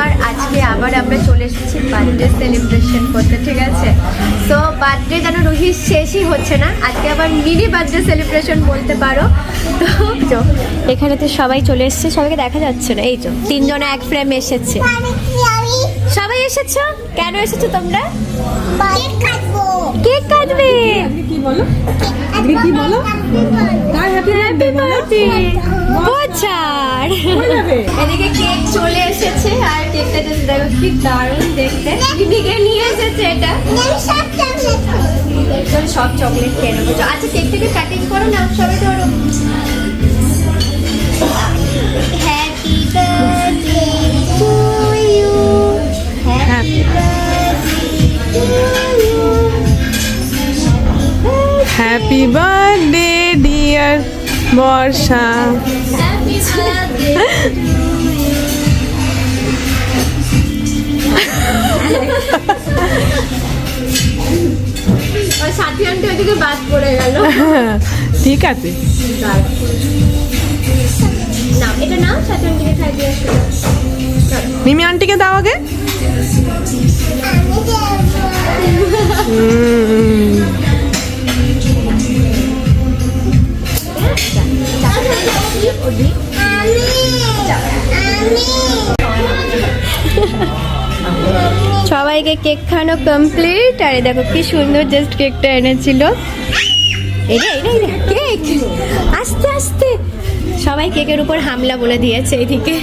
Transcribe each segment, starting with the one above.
আর আজকে আবার আমরা চলে এসেছি বার্থডে সেলিব্রেশন করতে, ঠিক আছে? তো বার্থডে যেন রুহির শেষই হচ্ছে না, আজকে আবার মিনি বার্থডে সেলিব্রেশন বলতে পারো। তো এখানে তো সবাই চলে এসেছে, সবাইকে দেখা যাচ্ছে না, এই তো তিনজনে এক ফ্রেম এসেছে। সবাই এসেছো? কেন এসেছো তোমরা? কেক কাটবে। কি বলো? কি বলো? Happy birthday. এদিকে কেক চলে এসেছে আর কেকটা জাস্ট দেখো কি দারুণ দেখতে। দিদিকে নিয়ে এসেছে এটা। সব চকলেট খেয়ে নেবো। আচ্ছা কেকটাকে কাটিং করো না, সবাই ধরো। Happy birthday to you, happy happy birthday dear Barsha. Sathi aunty ওইদিকে বাদ পড়ে গেল। ঠিক আছে, না এটা নাও, সাথী আন্টিকে খাই দিয়ে আসো। মিমি আন্টিকে দাও আগে। সবাইকে কেক খাওয়ানো কমপ্লিট। আরে দেখো কি সুন্দর জাস্ট কেকটা এনেছিল। কেক আস্তে আস্তে সবাই কেকের উপর হামলা বলে দিয়েছে এইদিকে।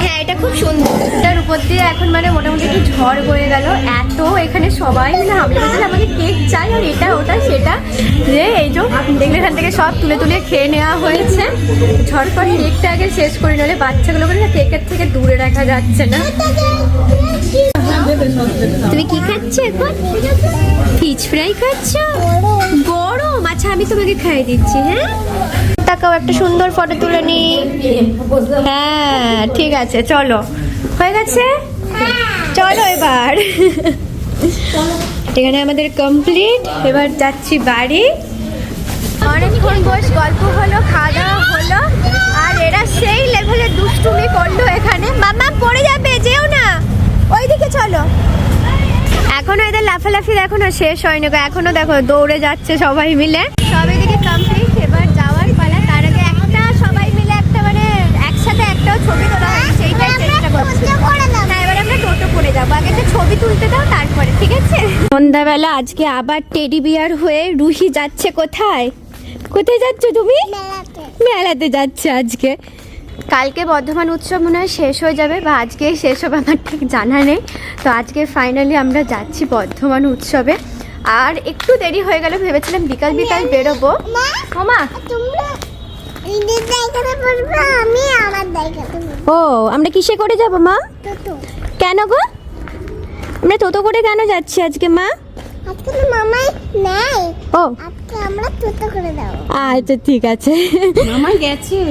হ্যাঁ এটা খুব সুন্দর, এটার উপর দিয়ে এখন মানে মোটামুটি একটু ঝড় বয়ে গেল। এত এখানে সবাই মানে হামলা বলছে আমাকে কেক চাই আর এটা ওটা সেটা, যে এই যে দেখলে এখান থেকে সব তুলে তুলে খেয়ে নেওয়া হয়েছে। ঝটপট কেকটা আগে শেষ করে নিলে বাচ্চাগুলোকে না কেকের থেকে দূরে রাখা যাচ্ছে না। তুমি কি খাচ্ছ এখন? ফিশ ফ্রাই খাচ্ছ? গরম? আচ্ছা আমি তোমাকে খাইয়ে দিচ্ছি। হ্যাঁ তাকাও, একটা সুন্দর ফটো তুলে নি। হ্যাঁ ঠিক আছে, চলো হয়ে গেছে, চলো এবার। এখানে আমাদের কমপ্লিট, এবার যাচ্ছি বাড়ি। অনেকক্ষণ বস গল্প হলো, খাওয়া দাওয়া হলো, আর এরা সেই লেভেলের দুষ্টুমি করলো এখানে। মামা পড়ে যাবে, যেও না, ওইদিকে চলো। এখনো এদের লাফালাফি দেখো না শেষ হয়নি, এখনো দেখো দৌড়ে যাচ্ছে সবাই মিলে। সব এদিকে কমপ্লিট, এবার যাওয়ার পালা। তার আগে একটা সবাই মিলে একটা মানে একসাথে একটাও ছবি তোলা হয় সেইটাই চেষ্টা করছি। না এবার আমরা টোটো করে যাবো, আগে একটা ছবি তুলতে দাও তারপরে, ঠিক আছে? সন্ধ্যাবেলা আজকে আবার টেডি বিয়ার হয়ে রুহি যাচ্ছে কোথায়? কোথায় যাচ্ছ তুমি? মেলাতে যাচ্ছে আজকে। কালকে বর্ধমান উৎসব মনে হয় শেষ হয়ে যাবে, বা আজকেই শেষ হবে, আমার ঠিক জানা নেই। তো আজকে ফাইনালি আমরা যাচ্ছি বর্ধমান উৎসবে। আর একটু দেরি হয়ে গেল, ভেবেছিলাম বিকাল বিকাল বেরোবো। মামা ও আমরা কিসে করে যাব মা? কেন গো? আমরা টোটো করে কেন যাচ্ছি আজকে মা? ও আচ্ছা ঠিক আছে,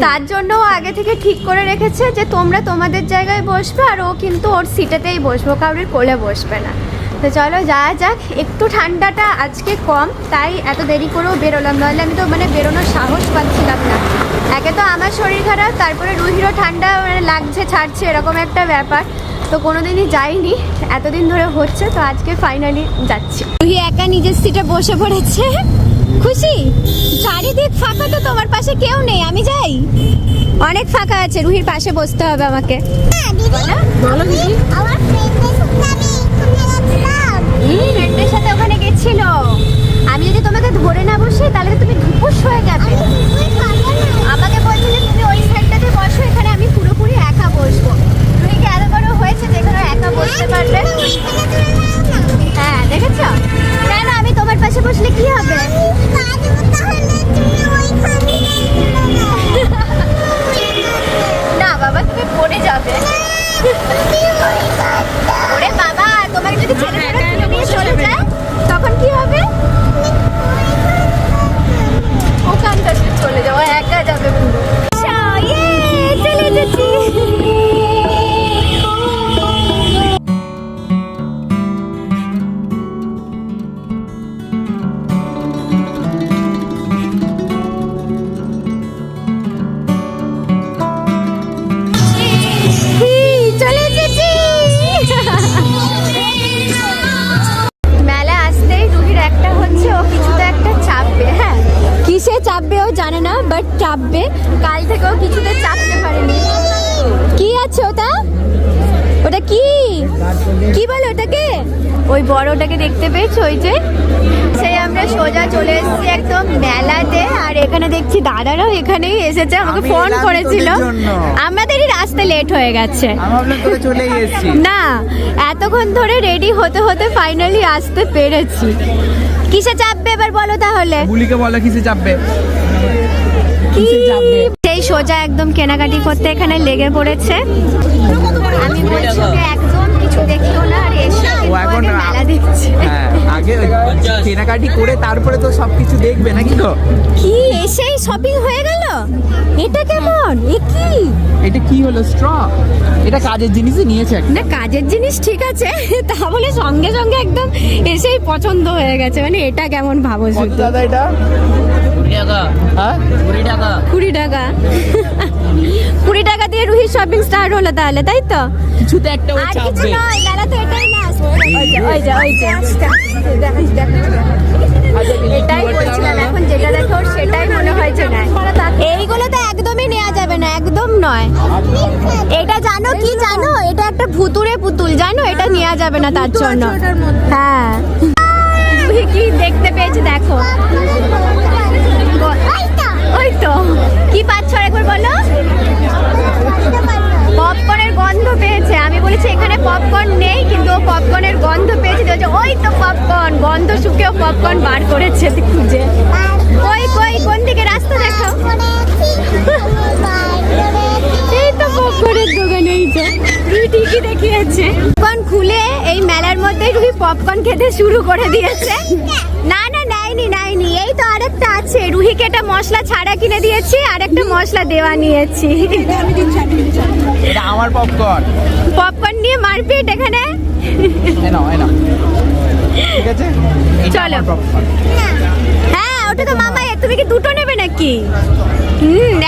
তার জন্য ও আগে থেকে ঠিক করে রেখেছে যে তোমরা তোমাদের জায়গায় বসবে আর ও কিন্তু ওর সিটেতেই বসবো, কারোর কোলে বসবে না। তো চলো যাওয়া যাক। একটু ঠান্ডাটা আজকে কম, তাই এত দেরি করেও বেরোলাম, নাহলে আমি তো মানে বেরোনোর সাহস পাচ্ছিলাম না। একে তো আমার শরীর খারাপ, তারপরে রুহিরও ঠান্ডা মানে লাগছে ছাড়ছে এরকম একটা ব্যাপার। তো কোনোদিনই যাইনি, এতদিন ধরে হচ্ছে, তো আজকে ফাইনালি যাচ্ছি। রুহি একা নিজের সিটে বসে পড়েছে, খুশি? চারিদিক ফাঁকা, তো তোমার পাশে কেউ নেই, আমি যাই? অনেক ফাঁকা আছে, রুহির পাশে বসতে হবে আমাকে। ফ্রেন্ডের সাথে ওখানে গেছিল। আমি যদি তোমাকে ধরে না বসি তাহলে তুমি ধুপুস হয়ে যাবে। আমাকে বলছিলে তুমি ওই সাইডটাতে বসো, এখানে আমি পুরোপুরি একা বসবো। রুহিকে এত বড় হয়েছে যেখানে একা বসতে পারবে। হ্যাঁ দেখেছ? কেন আমি তোমার পাশে বসলে কি হবে? না বাবা তুমি পড়ে যাবে। ওরে বাবা, তোমাকে যদি ছেড়ে নিয়ে চলে যায় তখন কি হবে? ওখানটা চলে যাও, চাপবে, কাল থেকেও কিছুতে চাপতে পারেনি। কি আছে ওটা? ওটা কি কি বলে ওটাকে? ওই বড়টাকে দেখতে পেয়েছো? ওই যে সেই আমরা সোজা চলে এসেছি একদম মেলাতে। আর এখানে দেখছি দাদারাও এখানেই এসেছে, আমাকে ফোন করেছিল। আমাদেরই রাস্তা লেট হয়ে গেছে, না এতক্ষণ ধরে রেডি হতে হতে ফাইনালি আসতে পেরেছি। কিসে চাপবে এবার বলো তাহলে? বুলিকে বলো কিসে চাপবে। সেই সোজা একদম কেনাকাটি করতে এখানে লেগে পড়েছে। আমি বলছি ওকে একদম কিছু দেখিও না, আর এসে ও এখন মেলা দেখছে। হ্যাঁ, আগে কেনাকাটি করে তারপরে তো সবকিছু দেখবে নাকি? তো কি এসেই শপিং হয়ে গেল? এটা কেমন? এ কি? এটা কি হলো? স্ট্র? এটা কাজের জিনিসই নিয়েছে। না কাজের জিনিস ঠিক আছে, তা বলে সঙ্গে সঙ্গে একদম এসেই পছন্দ হয়ে গেছে। মানে এটা কেমন ভাবো কত শুধু? দাদা এটা? 20 টাকা। হ্যাঁ 20 টাকা। 20 টাকা। 20 টাকা দিয়ে রুহির শপিং স্টার্ট হলো তাহলে, তাই তো? কিছু তো একটা ও আর কিছু চাপবে। নয়, মেলা তো এটাই না। এটাই বলছিলাম, এখন যেটা দেখো সেটাই মনে হয় যে নেয়। এইগুলো তো একদমই নেওয়া যাবে না, একদম নয়। এটা জানো কি জানো? এটা একটা ভুতুরে পুতুল, জানো? এটা নেওয়া যাবে না তার জন্য। হ্যাঁ তুই কি দেখতে পেয়েছি দেখো। ওই তো কি পাচ্ছ একবার বলো। পপকর্নের গন্ধ পেয়েছে। আমি বলেছি এখানে পপকর্ন নেই, কিন্তু ও পপকর্নের গন্ধ পেয়েছে। ওই তো পপকর্ন, গন্ধ শুকেও পপকর্ন বার করেছে খুঁজে। কই কই কোন দিকে রাস্তা দেখো। এই তো পপকর্নের দোকান, এই যে রুহি ঠিকই দেখিয়েছে। পপকর্ন খুলে এই মেলার মধ্যে রুহি পপকর্ন খেতে শুরু করে দিয়েছে। না না নাইনি, এই তো আরেকটা আছে। রুহিকে একটা মশলা ছাড়া কিনে দিয়েছি, আর একটা মশলা দেওয়া নিয়েছি। এটা আমার পপকর্ন। পপকর্ন নিয়ে মারপিট এখানে। এনাও ঠিক আছে, এটা চলো। আমার পপকর্ন। হ্যাঁ ওটা তো মামাই, তুমি কি দুটো নেবে নাকি?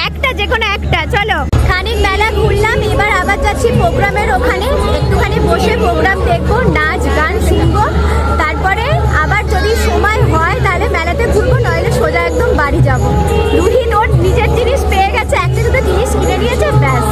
একটা, যে কোনো একটা। চলো খানিক মেলা ঘুরলাম, এবার আবার যাচ্ছি প্রোগ্রামের ওখানে। একটুখানি বসে প্রোগ্রাম দেখবো, নাচ গান শুনবো, তারপরে আবার যদি সময় হয় তাহলে মেলাতে ঘুরবো, নইলে সোজা একদম বাড়ি যাবো। রুহি ওর নিজের জিনিস পেয়ে গেছে, একটা দুটো জিনিস কিনে নিয়েছে, ব্যাস।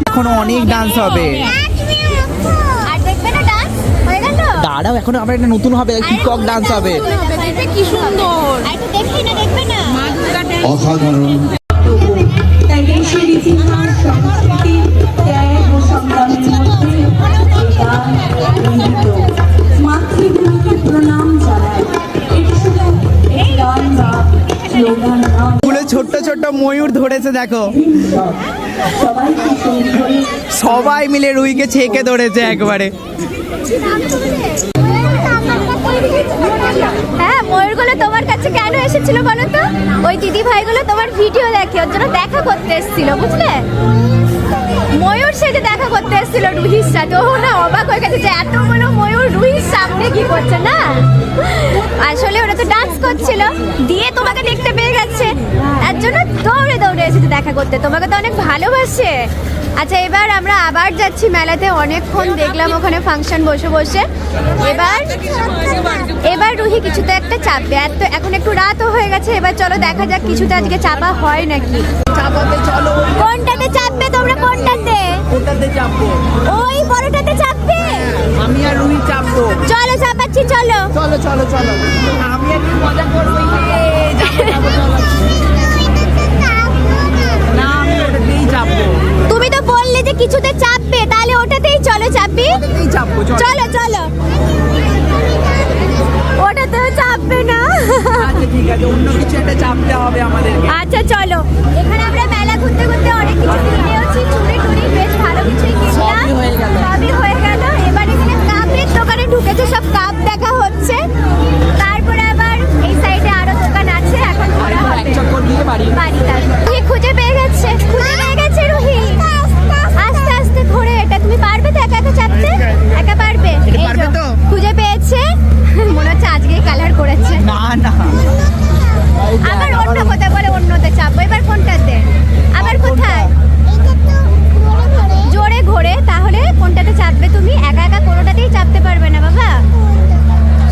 এখনো অনেক ডান্স হবে। আর দেখবে না ডান্স হয়ে গেল? দাঁড়াও, এখনো আবার একটা নতুন হবে, পিকক ডান্স হবে। কি সুন্দর। আর একটু দেখি না, দেখবে না? অসাধারণ তাই দেশের ইতিহাস সংস্কৃতি ত্যাগ ও সংগ্রামের মধ্যে এই গান নিহিত। মাতৃভূমিকে প্রণাম জানাই। এটি শুধু একটি গান বা স্লোগান নয়, গুলো ছোট্ট ছোট্ট ময়ূর ধরেছে দেখো, সবাইকে শহীদ করে সবাই মিলে রুইকে ছেঁকে ধরেছে একবারে। হ্যাঁ ময়ূরগুলো তোমার কাছে কেন এসেছিল বলো তো? ওই দিদি ভাইগুলো তোমার ভিডিও দেখে ওর জন্য দেখা করতে এসেছিল, বুঝলে? ময়ূর সেটা দেখা করতে এসেছিল রুহির সাথে। ও না অবাক হয়ে গেছে যে এতগুলো ময়ূর রুহির সামনে কি করছে। না আসলে ওরা তো ডান্স করছিল, দিয়ে তোমাকে দেখতে পেয়ে গেছে, তার জন্য দৌড়ে দৌড়ে এসেছে দেখা করতে। তোমাকে তো অনেক ভালোবাসে। আচ্ছা এবার আমরা আবার যাচ্ছি মেলাতে, অনেকক্ষণ দেখলাম ওখানে ফাংশন বসে বসে। এবার রুহি কিছুতে একটা চাপবে। এখন একটু রাতও হয়ে গেছে, এবার চলো দেখা যাক কিছুতে আজকে চাপা হয় নাকি। কোনটাতে চাপবে তোমরা? কোনটাতে? ওটাতে চাপবো। ওই বড়টাতে চাপবে? আমি আর রুহি চাপবো। চলো চাপাচ্ছি, চলো। চলো চলো চলো, আমি একটু মজা করবো। কিছুতে চাপবে, তাহলে ওটাতেই চলো চাপবি। এই চাপবো, চলো। চলো চলো, ওটাতেও চাপবে না। আচ্ছা ঠিক আছে, অন্য কিছু একটা চাপতে হবে আমাদেরকে। আচ্ছা চলো, এখানে আমরা মেলা ঘুরতে ঘুরতে অনেক কিছু কিনেওছি, চুড়ি টুড়ি বেশ ভালো কিছুই কিনলাম। সবই হয়ে গেল। সবই হয়ে গেল। এবার এখানে কাপের দোকানে ঢুকেছে, সব কাপ দেখা হচ্ছে। তারপরে আবার এই সাইডে আরো দোকান আছে, এখন ঘোরা এক হবে চক্কর দিয়ে বাড়ি। বাড়ি। তারপর খুঁজে পেয়ে গেছে, খুঁজে পেয়ে গেছে রুহি। আস্তে আস্তে ঘোরে, এটা তুমি পারবে তো একা একা চাপতে? একা পারবে? এই যে, পারবে তো? খুঁজে পেয়েছে। মনে হচ্ছে আজকেই কালার করেছে। না না, আবার অন্য কোথায় বলে অন্যতে চাপবো, এবার কোনটাতে? আবার কোথায়? জোরে ঘোরে, তাহলে কোনটাতে চাপবে তুমি? একা একা কোনোটাতেই চাপতে পারবে না বাবা।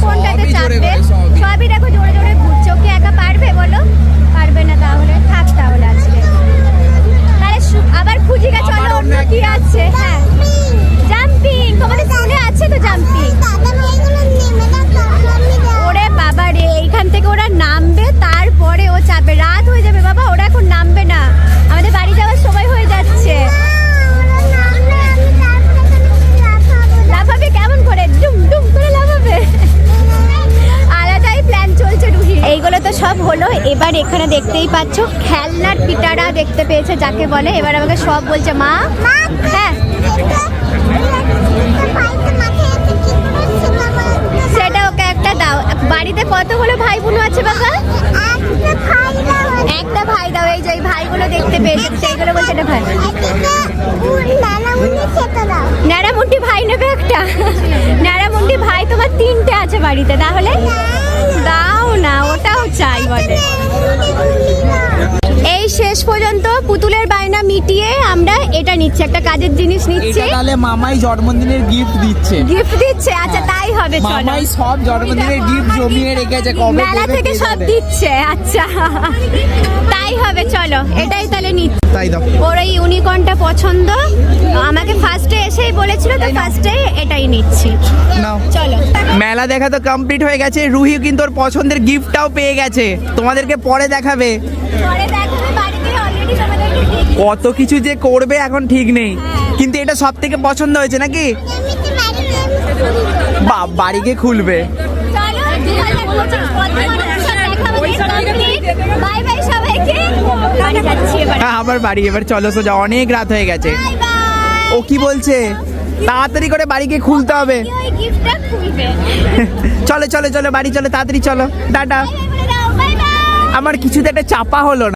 কোনটাতে সবই জোরে চাপবে? ঘোরে, সবই। সবই দেখো জোরে জোরে ঘুরছে। ওকে একা পারবে বলো? পারবে না, তাহলে থাক তাহলে আজকে। তাহলে আবার খুঁজি গে, চলো অন্য কি আছে। হ্যাঁ, জাম্পিং, তোমাদের স্কুলে আছে তো জাম্পিং? ওরে বাবা রে, এইখান থেকে ওরা নামবে, তারপরে ও চাপবে। রাত হয়ে যাবে বাবা, ওরা এখন নামবে না, আমাদের বাড়ি যাওয়ার সময় হয়ে যাচ্ছে। লাফাবে কেমন করে? ডুম ডুম করে লাফাবে। আলাদাই প্ল্যান চলছে রুহি। এইগুলো তো সব হলো, এবার এখানে দেখতেই পাচ্ছ খেলনার পিটারা দেখতে পেয়েছে যাকে বলে। এবার আমাকে সব বলছে মা। হ্যাঁ, সেটা ওকে একটা দাও। বাড়িতে কতগুলো ভাই বোন আছে বাবা? একটা ভাই দাও। এই যে এই ভাইগুলো দেখতে পেয়েছে, সেইগুলো বলছে এটা ভাই। ন্যাড়ামুন্ডি ভাই নেবে একটা? ন্যাড়ামুন্ডি ভাই তোমার 3টে আছে বাড়িতে, তাহলে দাও না, ওটাও চাই বলে। এই শেষ পর্যন্ত পুতুলের বায়না মিটিয়ে আমরা এটা নিচ্ছি, একটা কাজের জিনিস নিচ্ছি। এটা তাহলে মামাই জন্মদিনের গিফট দিচ্ছে। গিফট দিচ্ছে? আচ্ছা তাই হবে, চলো। মামাই সব জন্মদিনের গিফট জমিয়ে রেখেছে, কবে মেলা দেবে থেকে কে সব জানে। দিচ্ছে। আচ্ছা তাই হবে, চলো এটাই তাহলে নিচ্ছি। তাই দাও। ওর এই ইউনিকর্নটা পছন্দ, আমাকে ফার্স্টে এসেই বলেছিল, তো ফার্স্টে এটাই নিচ্ছি। নাও। চলো। মেলা দেখা তো কমপ্লিট হয়ে গেছে, রুহি কিন্তু ওর পছন্দের গিফটটাও পেয়ে গেছে, তোমাদেরকে পরে দেখাবে। পরে দেখাবে, বাড়িতে অলরেডি তোমাদেরকে দেখি। কত কিছু যে করবে এখন ঠিক নেই, কিন্তু এটা সব থেকে পছন্দ হয়েছে নাকি? বাড়িকে খুলবে। চলো, 2025 বর্ধমানের সব দেখাবো, complete। বাই বাই সবাইকে, বাড়ি যাচ্ছি এবার। হ্যাঁ, আবার বাড়ি। এবার চলো সোজা, অনেক রাত হয়ে গেছে। Bye bye. ও কি বলছে? তাড়াতাড়ি করে বাড়িকে খুলতে হবে। ওই গিফটটা খুলবে। চলো চলো চলো, বাড়ি চলো, তাড়াতাড়ি চলো, টাটা। বাই বাই বলে দাও, বাই বাই। আমার কিছুতে একটা চাপা হলো না।